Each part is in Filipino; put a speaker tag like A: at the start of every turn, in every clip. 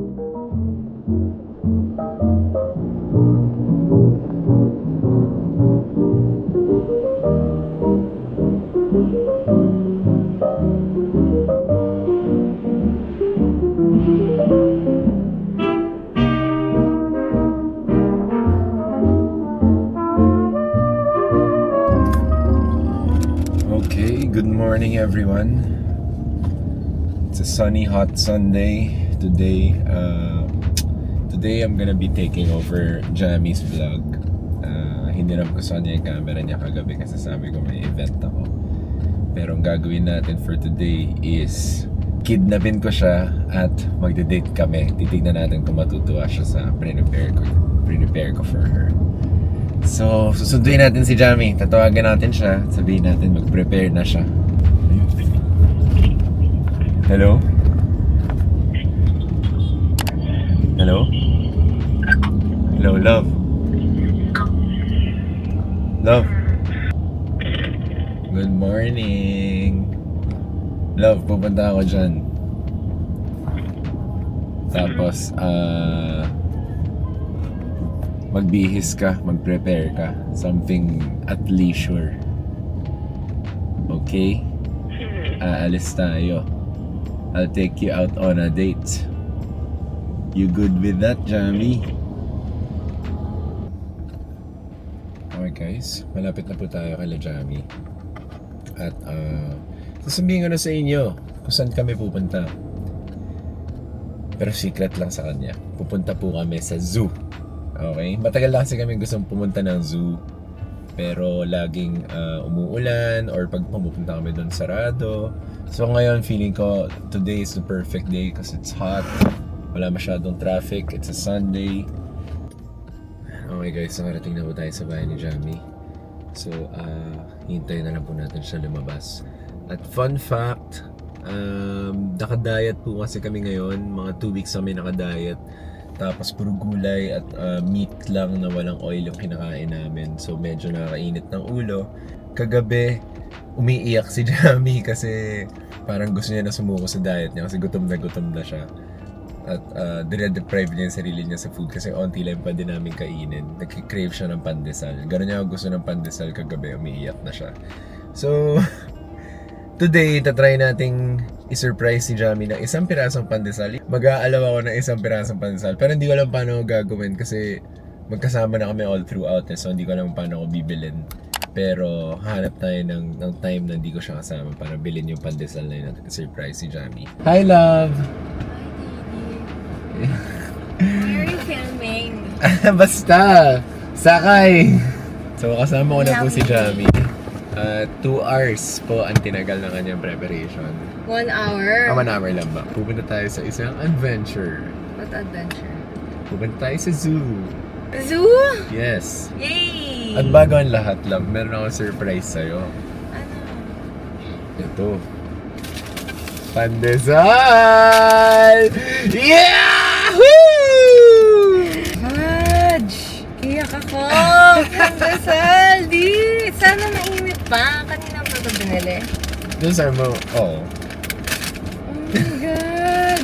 A: Okay, good morning everyone. It's a sunny, hot Sunday. Today I'm gonna be taking over Jamie's vlog. Hindi naman ko saan niya yung camera niya kagabi kasi sabi ko may event ako. Pero ang gagawin natin for today is kidnapin ko siya at magde-date kami. Titignan natin kung matutuwa siya sa prepare ko for her. So, susunduin natin si Jamie. Tatawagan natin siya. Sabihin natin mag-prepare na siya. Hello? Hello? Hello, love? Love? Good morning. Love, pupunta ako dyan. Tapos, magbihis ka, mag-prepare ka. Something at leisure. Okay? Aalis tayo. I'll take you out on a date. You good with that, Jamie? Okay guys, malapit na po tayo kay Jamie. At sasabihin ko na sa inyo kung saan kami pupunta. Pero secret lang sa kanya. Pupunta po kami sa zoo. Okay? Matagal lang kasi kami gustong pumunta ng zoo. Pero laging umuulan or pag pumupunta kami doon sarado. So ngayon feeling ko today is the perfect day kasi it's hot. Wala masyadong traffic. It's a Sunday. Okay guys, nakarating na po tayo sa bahay ni Jamie. So, hintayin na lang po natin siya lumabas. At fun fact, nakadiet po kasi kami ngayon. Mga 2 weeks kami nakadiet. Tapos puro gulay at meat lang na walang oil yung kinakain namin. So medyo nakakainit ng ulo. Kagabi, umiiyak si Jamie kasi parang gusto niya na sumuko sa diet niya kasi gutom na siya. At dire-deprive niya yung sarili niya sa food kasi onti lang pa din namin kainin. Nagki-crave siya ng pandesal. Gano'n niya gusto ng pandesal kagabi, umiiyak na siya. So, today, tatry nating i-surprise si Jamie ng isang pirasong pandesal. Mag-aalaw ako ng isang pirasong pandesal. Pero hindi ko alam paano gagawin kasi magkasama na kami all throughout. So hindi ko alam paano ko bibilin. Pero hanap tayo ng time na hindi ko siya kasama para bilhin yung pandesal na yun at surprise si Jamie. Hi, love!
B: Why are you filming?
A: Basta! Sakay! So kasama ko na po si Jamie. 2 hours po ang tinagal ng kanyang preparation.
B: 1 hour?
A: 1 hour lang ba? Pupunta tayo sa isang adventure.
B: What adventure?
A: Pupunta tayo sa zoo.
B: Zoo?
A: Yes.
B: Yay!
A: At bago ang lahat lang, meron akong surprise sa'yo.
B: Ano?
A: Ito. Pandesal! Yahoo!
B: Fudge! Iyak ako! Pandesal! Di! Sana mainit pa. Kanina pa ito binili.
A: Doon sa mo,
B: Oh
A: oh.
B: my God!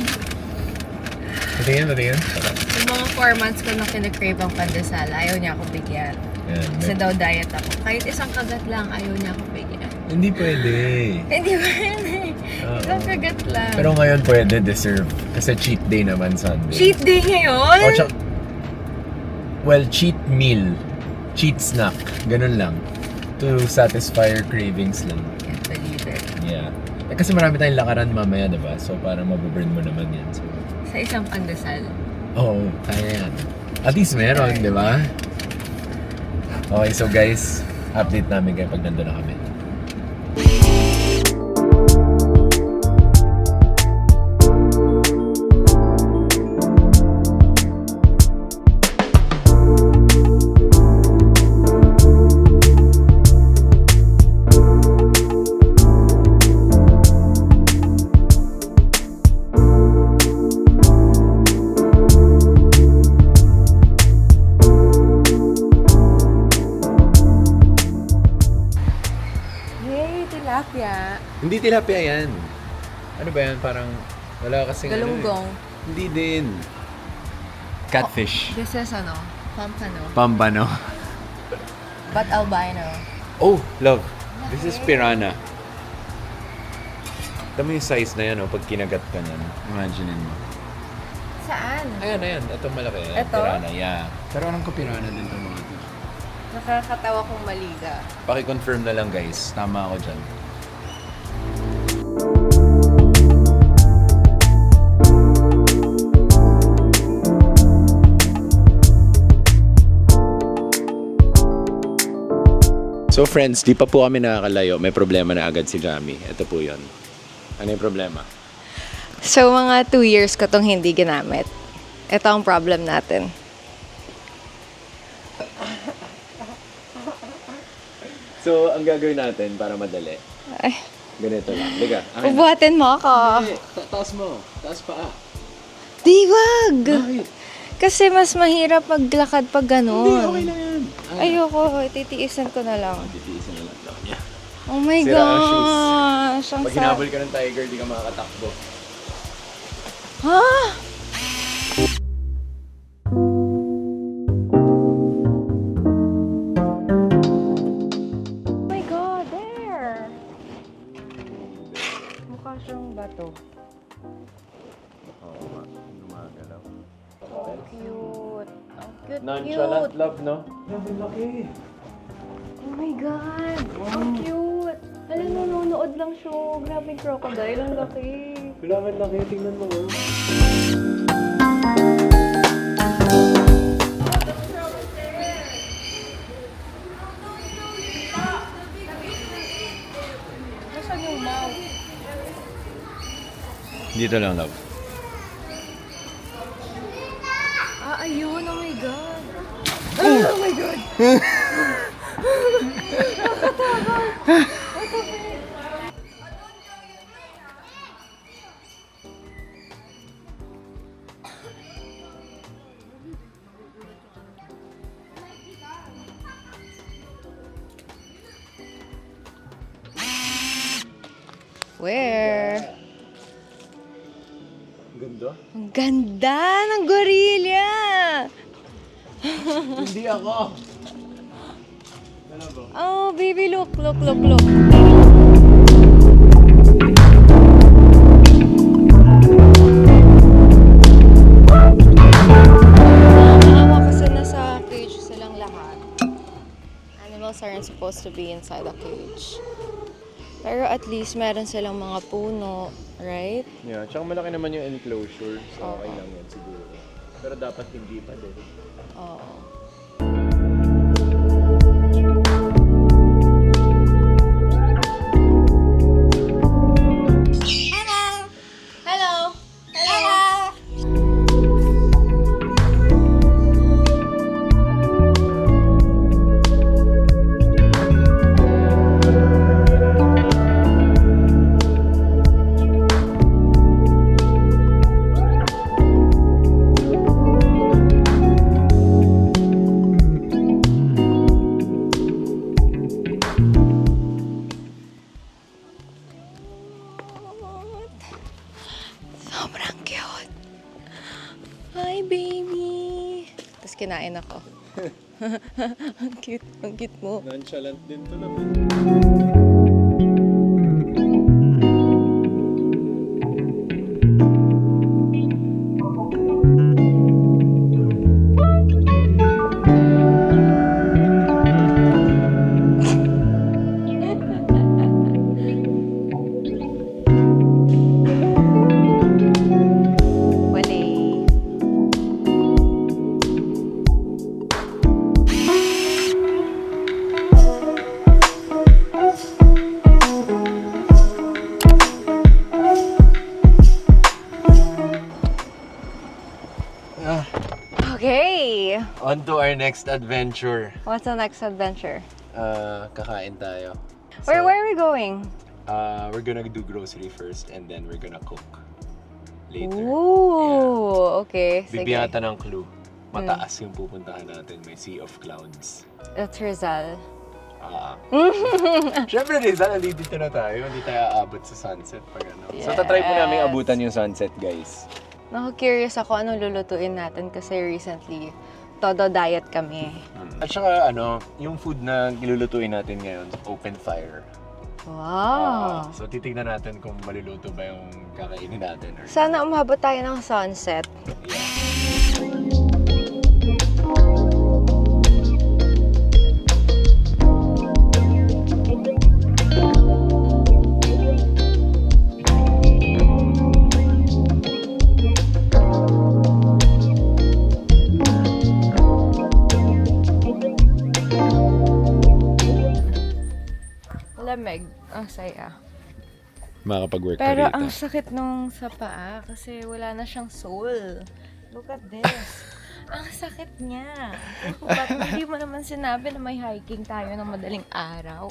A: Patingin.
B: Yung mga 4 months ko na kinakrave ang pandesal, ayaw niya ako bigyan.
A: Yan.
B: Kasi daw diet ako. Kahit isang kagat lang, ayaw niya ako bigyan.
A: Hindi pwede.
B: Hindi ba yun eh?
A: Oo.
B: Isang kagat lang.
A: Pero ngayon pwede, deserve. Kasi cheat day naman Sunday.
B: Cheat day ngayon?
A: O, well, cheat meal. Cheat snack. Ganun lang. To satisfy your cravings lang.
B: Can't believe it.
A: Yeah. Kasi marami tayong lakaran mamaya, diba? So parang mabuburn mo naman yan. So,
B: Sa isang pandesal.
A: oo, kaya yan. At least meron, diba? Okay, so guys, update namin kayo pag nandun na kami.
B: Tilapia.
A: Hindi tilapia yan. Ano ba yan? Parang wala kasing
B: Galunggong.
A: Hindi din. Catfish.
B: This is Pampano.
A: Pambano.
B: But albino.
A: Oh, love. This is piranha. Tama yung size na yan, pag kinagat ka niyan. Imagine mo.
B: Saan?
A: Ayan. Ito malaki.
B: Ito?
A: Piranha, yeah. Pero alam ko piranha din itong mga ito.
B: Nakakatawa kong maliga.
A: Paki-confirm na lang guys. Tama ako dyan. So friends, di pa po kami nakakalayo. May problema na agad si Jamie. Ito po yun. Ano yung problema?
B: So, mga 2 years ko tong hindi ginamit. Ito ang problem natin.
A: So, ang gagawin natin para madali,
B: Ay,
A: ganito lang. Liga, akin.
B: ubuhatin mo ako.
A: Taas mo. Taas pa.
B: Di wag!
A: Bakit?
B: Kasi mas mahirap maglakad pag ganun.
A: Hindi, okay na yan.
B: Ayoko, titiisan ko na lang.
A: Titiisin na lang daw niya.
B: Oh my
A: Sira ang
B: gosh! Ang
A: Pag hinabol ka ng tiger, di ka makakatakbo.
B: Ha? Oh my God, there! Mukha siyang bato.
A: Oo nga, gumagalaw.
B: Ang cute. Ang cute,
A: Nonchalant
B: cute.
A: love, no? Love, laki.
B: Oh my God! Ang cute! Alam, nanonood lang siya. Grabe yung crocodile. Ang laki.
A: Kailangan laki, tingnan mo.
B: Nasaan yung mouth?
A: Dito lang, love.
B: Ah, ayun. Oh my God. Oh my God! Where?
A: Ganda.
B: Ang ganda ng gorilla!
A: Hindi ako.
B: Oh, baby, look. Nakakaawa kasi nasa cage silang lahat. Animals aren't supposed to be inside a cage. Pero at least meron silang mga puno, right?
A: Yeah, tsaka malaki naman yung enclosure. So,
B: Oo.
A: okay lang yan siguro. Pero dapat hindi pa din.
B: Oo. Hello! Sobrang cute. Hi, baby. Tapos kinain ako. Ang cute mo.
A: Nonchalant din to na.
B: Wale. Okay.
A: On to our next adventure.
B: What's the next adventure?
A: Kakain tayo.
B: Where are we going?
A: We're gonna do grocery first and then we're gonna cook later.
B: Ooh, okay. Sige.
A: Bibiyata ng clue. Mataas yung pupuntahan natin. May Sea of Clouds.
B: That's Rizal.
A: Siyempre Rizal, dito na tayo. Hindi tayo aabot sa sunset pag ano. So tatry po namin abutan yung sunset, guys.
B: Naku-curious ako anong lulutuin natin kasi recently, todo diet kami.
A: At saka yung food na nilulutuin natin ngayon, open fire.
B: Wow!
A: So titignan natin kung maluluto ba yung kakainin natin. Or...
B: Sana umabot tayo ng sunset.
A: Yeah.
B: Lamig. Ang saya.
A: Makakapag-work
B: Pero
A: ka
B: ang
A: rito.
B: sakit nung sa paa kasi wala na siyang sole. Look at this. Ang sakit niya. Ba't hindi mo naman sinabi na may hiking tayo ng madaling araw?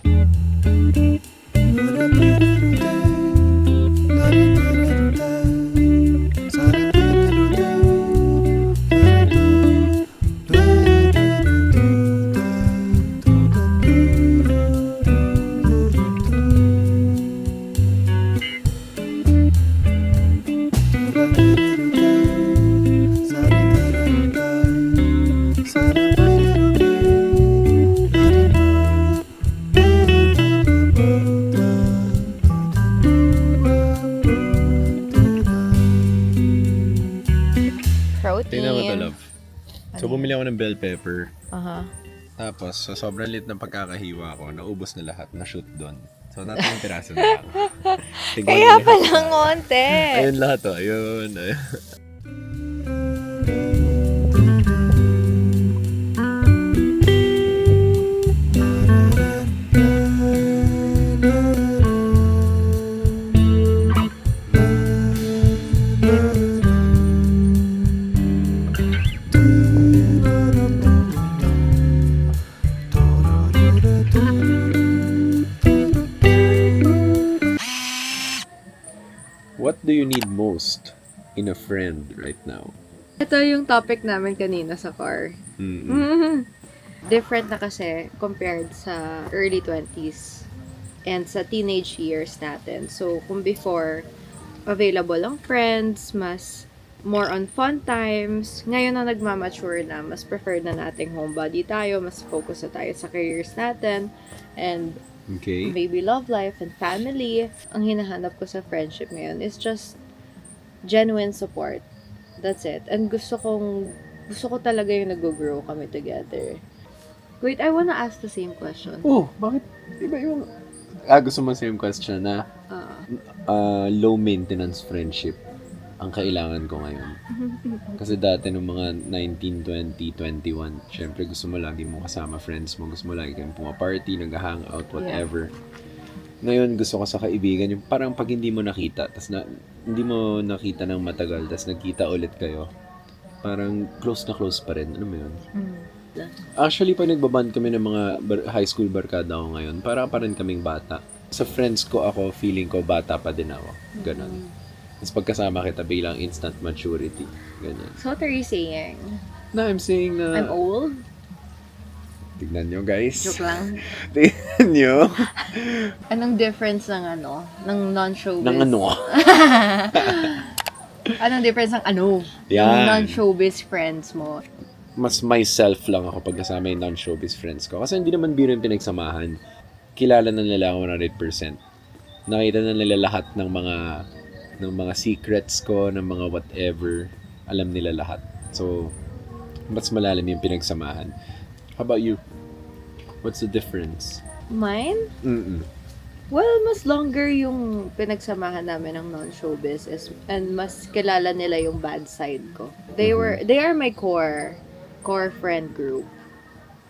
A: Tingnan mo to,
B: Protein.
A: love. So, bumili ako ng bell pepper.
B: Aha.
A: Tapos, sa sobrang lit ng pagkakahiwa ko, naubos na lahat, na-shoot doon. So, tatlong piraso na lang. Tignan
B: Kaya
A: mo
B: pala
A: lahat.
B: ngonte.
A: Ayun lahat to. Ayun. Ayun. What do you need most in a friend right now?
B: Ito yung topic namin kanina sa car. Different na kasi compared sa early 20s and sa teenage years natin. So, kung before, available ang friends, mas more on fun times. Ngayon na nagmamature na, mas preferred na nating homebody tayo, mas focus na tayo sa careers natin, and
A: Okay.
B: maybe love life and family. Ang hinahanap ko sa friendship ngayon is just genuine support. That's it. And gusto ko talaga yung nag-grow kami together. Wait, I wanna ask the same question.
A: Oh, bakit? Iba yung... gusto mo same question na low maintenance friendship ang kailangan ko ngayon. Kasi dati nung mga 19, 20, 21, syempre gusto mo lagi mo kasama friends mo, gusto mo lagi kayong pumaparty, nag-hangout, whatever. Ngayon gusto ko sa kaibigan yung parang pag hindi mo nakita, hindi mo nakita ng matagal, tas nagkita ulit kayo, parang close na close pa rin. Ano mo yun? Actually, pag nagbaband kami ng mga high school barkada ko ngayon, para pa rin kaming bata. Sa friends ko ako, feeling ko bata pa din ako. Ganon. Tapos pagkasama kita, bilang instant maturity. Ganyan.
B: So what are you saying?
A: Na, I'm saying na...
B: I'm old?
A: Tignan nyo, guys.
B: Joke lang.
A: Tignan nyo.
B: Anong difference ng ng non-showbiz?
A: Nang ano?
B: Anong difference ng
A: Yan.
B: ng non-showbiz friends mo?
A: Mas myself lang ako pag kasama yung non-showbiz friends ko. Kasi hindi naman biro yung pinagsamahan. Kilala na nila ako 100%. Nakita na nila lahat ng mga secrets ko, ng mga whatever. Alam nila lahat. So, mas malalim yung pinagsamahan. How about you? What's the difference?
B: Mine? Well, mas longer yung pinagsamahan namin ng non-showbiz and mas kilala nila yung bad side ko. They are my core friend group.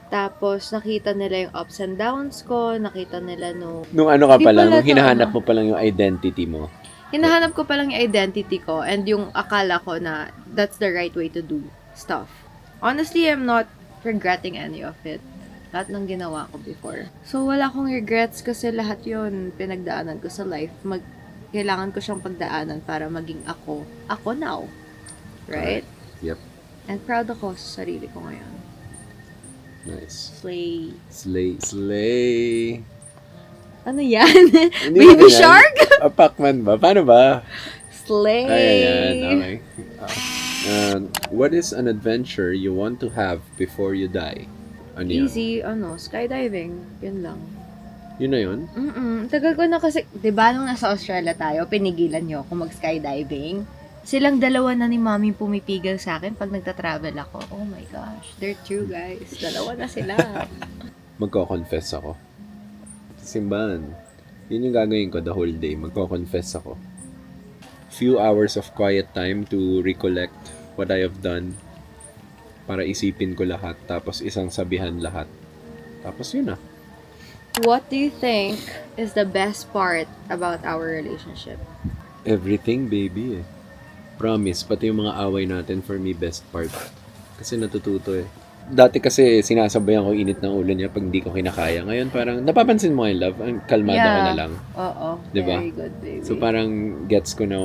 B: Tapos, nakita nila yung ups and downs ko, nakita nila
A: Nung ano ka
B: Di
A: pa lang,
B: pala
A: nung
B: to,
A: hinahanap mo pa lang yung identity mo.
B: hinahanap ko pa lang yung identity ko and yung akala ko na that's the right way to do stuff. Honestly, I'm not regretting any of it. Lahat ng ginawa ko before. So, wala akong regrets kasi lahat yun pinagdaanan ko sa life. Kailangan ko siyang pagdaanan para maging ako. Ako now. Right?
A: Yep.
B: And proud ako sa sarili ko ngayon.
A: Nice.
B: Slay.
A: Slay.
B: Ano yan?
A: Hindi
B: Baby
A: ba yan?
B: shark?
A: Pac-Man ba? Paano ba?
B: Slay!
C: Ayan, okay. What is an adventure you want to have before you die? Ano yun?
B: Easy, skydiving. Yun lang.
C: Yun na yun?
B: Tagal ko na kasi, di ba nung nasa Australia tayo, pinigilan niyo ako mag-skydiving. Silang dalawa na ni Mami pumipigil sa akin pag nagta-travel ako. Oh my gosh, they're true guys. Dalawa na sila.
C: Magko-confess ako. Simbahan. Yun yung gagawin ko the whole day. Magko-confess ako. Few hours of quiet time to recollect what I have done para isipin ko lahat tapos isang sabihan lahat. Tapos yun na.
B: What do you think is the best part about our relationship?
C: Everything, baby eh. Promise, pati yung mga away natin for me best part. Kasi natututo eh. Dati kasi sinasabayan ko init ng ulo niya pag hindi ko kinakaya. Ngayon parang napapansin mo yung love, ang kalmado ko na lang.
B: Oo.
C: Diba?
B: Very good, baby.
C: So parang gets ko na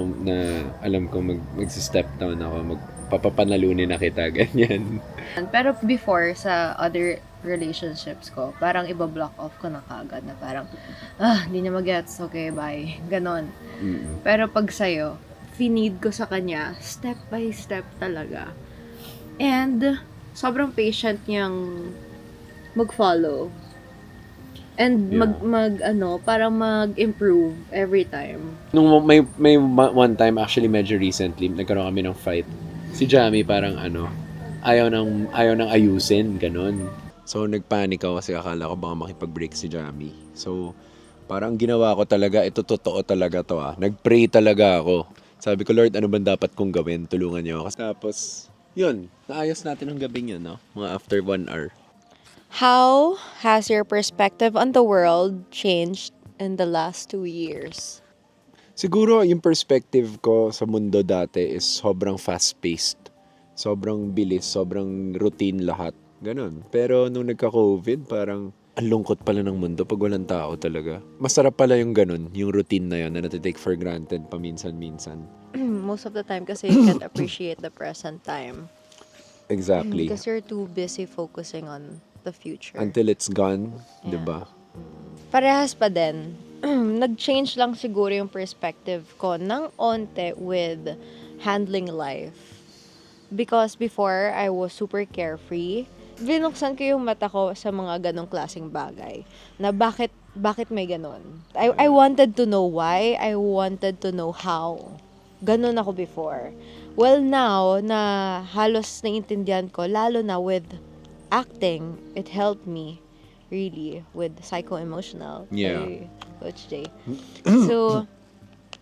C: alam ko mag-step down ako, magpapapanalunin na kita, ganyan.
B: Pero before, sa other relationships ko, parang iba-block off ko na kagad na parang, hindi niya mag-gets, okay, bye. Ganon.
C: Mm-mm.
B: Pero pag sa'yo, finid ko sa kanya, step by step talaga. And, sobrang patient niyang mag-follow. And parang mag-improve every time.
C: Nung may one time, actually medyo recently, nagkaroon kami ng fight. Si Jamie parang ayaw nang ayusin, ganon. So nagpanik ako kasi akala ko baka makipag-break si Jamie. So parang ginawa ko talaga, ito totoo talaga to Nag-pray talaga ako. Sabi ko, Lord, ano ba dapat kong gawin? Tulungan niyo ako. Tapos, yun, naayos natin ang gabing yun, no? Mga after 1 hour.
B: How has your perspective on the world changed in the last 2 years?
C: Siguro yung perspective ko sa mundo dati is sobrang fast-paced. Sobrang bilis, sobrang routine lahat. Ganon. Pero nung nagka-COVID, parang ang lungkot pala ng mundo pag walang tao talaga. Masarap pala yung ganon, yung routine na yun na natitake for granted paminsan-minsan.
B: Most of the time kasi you can't appreciate the present time.
C: Exactly.
B: Because you're too busy focusing on the future.
C: Until it's gone,
B: Yeah.
C: di ba?
B: Parehas pa din. Nag-change lang siguro yung perspective ko ng onte with handling life. Because before, I was super carefree. Binuksan ko yung mata ko sa mga ganong klaseng bagay. Na bakit may ganon? I wanted to know why. I wanted to know how. Ganon ako before. Well, now, na halos naiintindihan ko, lalo na with acting, it helped me really with psycho-emotional.
C: Yeah.
B: Kay Coach Jay. So,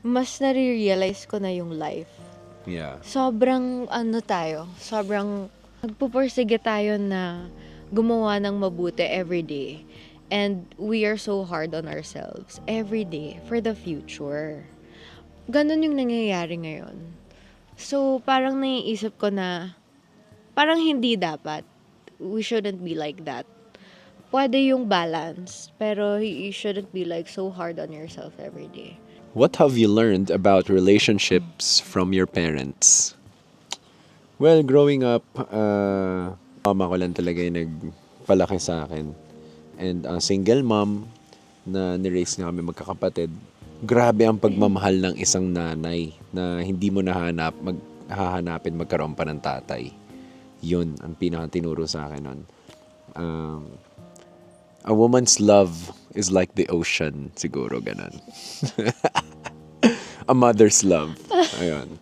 B: mas nare-realize ko na yung life.
C: Yeah.
B: Sobrang sobrang nagpupursige tayo na gumawa ng mabuti every day. And we are so hard on ourselves every day for the future. Ganon yung nangyayari ngayon. So, parang naiisip ko na parang hindi dapat. We shouldn't be like that. Pwede yung balance, pero you shouldn't be like so hard on yourself every day.
C: What have you learned about relationships from your parents? Well, growing up, mama ko lang talaga yung nagpalaki sa akin. And single mom na niraise na kami magkakapatid. Grabe ang pagmamahal ng isang nanay na hindi mo hahanapin magkaroon pa ng tatay. Yun ang pinakatinuro sa akin nun. A woman's love is like the ocean, siguro ganun. A mother's love. Ayun.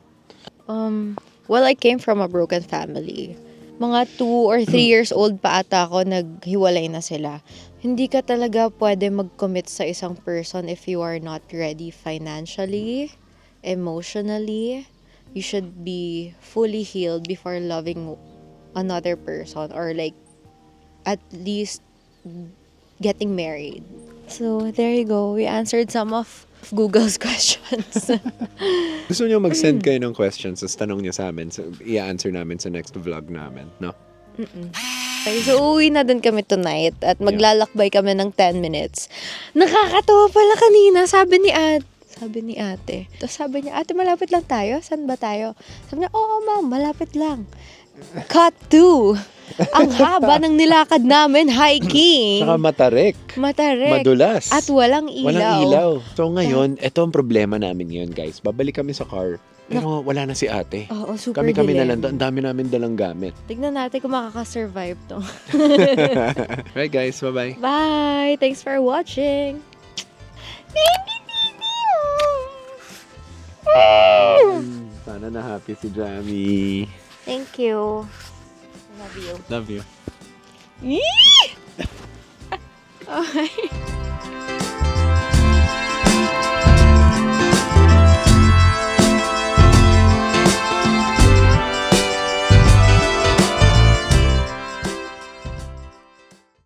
B: Well, I came from a broken family. Mga 2 or 3 years old pa ata ako, naghiwalay na sila. Hindi ka talaga pwede mag-commit sa isang person if you are not ready financially, emotionally. You should be fully healed before loving another person or like at least getting married. So, there you go. We answered some of Google's questions.
C: Gusto nyo mag-send kayo ng questions, tapos tanong nyo sa amin, so i-answer namin sa next vlog namin, no?
B: Okay, so uuwi na din kami tonight at maglalakbay kami ng 10 minutes. Nakakatawa pala kanina, sabi ni ate. Tapos sabi niya, ate, malapit lang tayo? Saan ba tayo? Sabi niya, oo ma'am, malapit lang. Cut 2. Ang haba ng nilakad namin, hiking.
C: Saka matarik.
B: Matarek.
C: Madulas.
B: At walang ilaw.
C: Walang ilaw. So ngayon, ito ang problema namin ngayon, guys. Babalik kami sa car. Pero wala na si ate.
B: Oo, super
C: Kami na
B: dilim.
C: lang. Ang dami namin dalang gamit.
B: Tignan natin kung makakasurvive to.
C: Right, guys. Bye-bye.
B: Bye! Thanks for watching!
C: Sana na happy si Jamie.
B: Thank you. Love you.
C: Love you.
B: Okay.